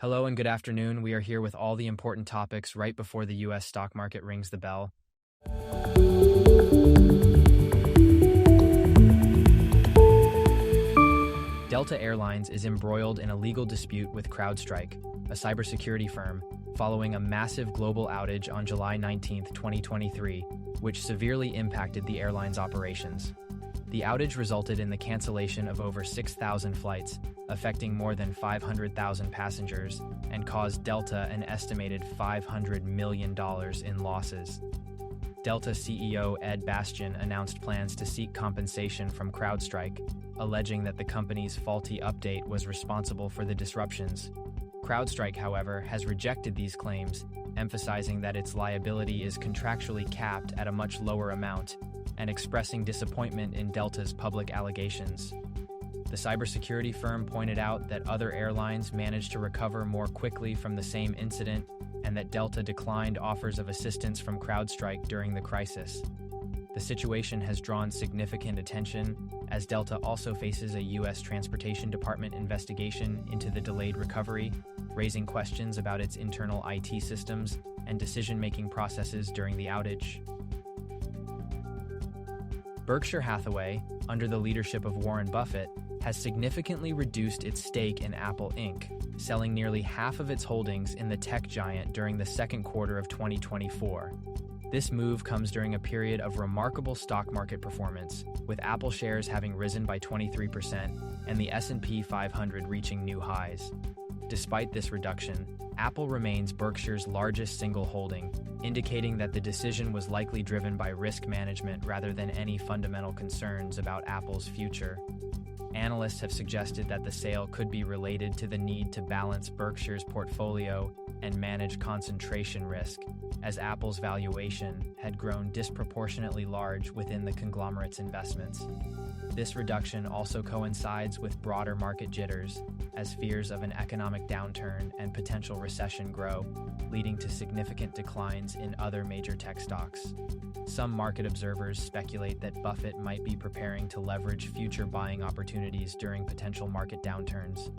Hello and good afternoon. We are here with all the important topics right before the U.S. stock market rings the bell. Delta Airlines is embroiled in a legal dispute with CrowdStrike, a cybersecurity firm, following a massive global outage on July 19, 2023, which severely impacted the airline's operations. The outage resulted in the cancellation of over 6,000 flights, affecting more than 500,000 passengers, and caused Delta an estimated $500 million in losses. Delta CEO Ed Bastian announced plans to seek compensation from CrowdStrike, alleging that the company's faulty update was responsible for the disruptions. CrowdStrike, however, has rejected these claims, emphasizing that its liability is contractually capped at a much lower amount, and expressing disappointment in Delta's public allegations. The cybersecurity firm pointed out that other airlines managed to recover more quickly from the same incident and that Delta declined offers of assistance from CrowdStrike during the crisis. The situation has drawn significant attention, as Delta also faces a U.S. Transportation Department investigation into the delayed recovery, raising questions about its internal IT systems and decision-making processes during the outage. Berkshire Hathaway, under the leadership of Warren Buffett, has significantly reduced its stake in Apple Inc., selling nearly half of its holdings in the tech giant during the second quarter of 2024. This move comes during a period of remarkable stock market performance, with Apple shares having risen by 23% and the S&P 500 reaching new highs. Despite this reduction, Apple remains Berkshire's largest single holding, indicating that the decision was likely driven by risk management rather than any fundamental concerns about Apple's future. Analysts have suggested that the sale could be related to the need to balance Berkshire's portfolio and manage concentration risk, as Apple's valuation had grown disproportionately large within the conglomerate's investments. This reduction also coincides with broader market jitters, as fears of an economic downturn and potential recession grow, leading to significant declines in other major tech stocks. Some market observers speculate that Buffett might be preparing to leverage future buying opportunities during potential market downturns.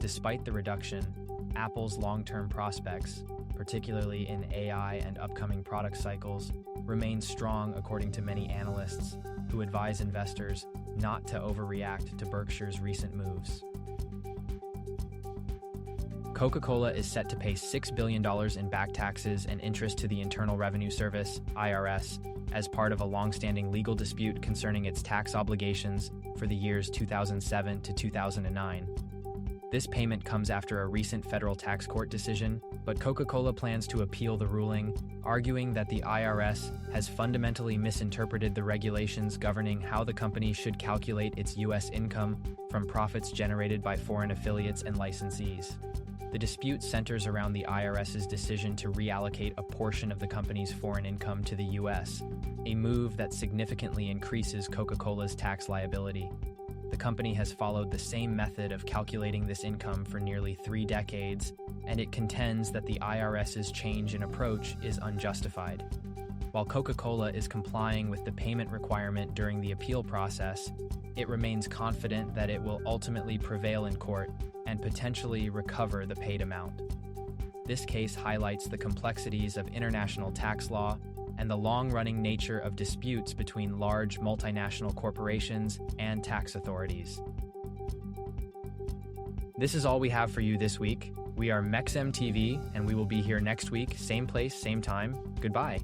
Despite the reduction, Apple's long-term prospects, particularly in AI and upcoming product cycles, remain strong according to many analysts, who advise investors not to overreact to Berkshire's recent moves. Coca-Cola is set to pay $6 billion in back taxes and interest to the Internal Revenue Service, IRS, as part of a long-standing legal dispute concerning its tax obligations for the years 2007 to 2009. This payment comes after a recent federal tax court decision, but Coca-Cola plans to appeal the ruling, arguing that the IRS has fundamentally misinterpreted the regulations governing how the company should calculate its U.S. income from profits generated by foreign affiliates and licensees. The dispute centers around the IRS's decision to reallocate a portion of the company's foreign income to the U.S., a move that significantly increases Coca-Cola's tax liability. The company has followed the same method of calculating this income for nearly 3 decades, and it contends that the IRS's change in approach is unjustified. While Coca-Cola is complying with the payment requirement during the appeal process, it remains confident that it will ultimately prevail in court and potentially recover the paid amount. This case highlights the complexities of international tax law and the long-running nature of disputes between large multinational corporations and tax authorities. This is all we have for you this week. We are MEXEM TV, and we will be here next week, same place, same time. Goodbye.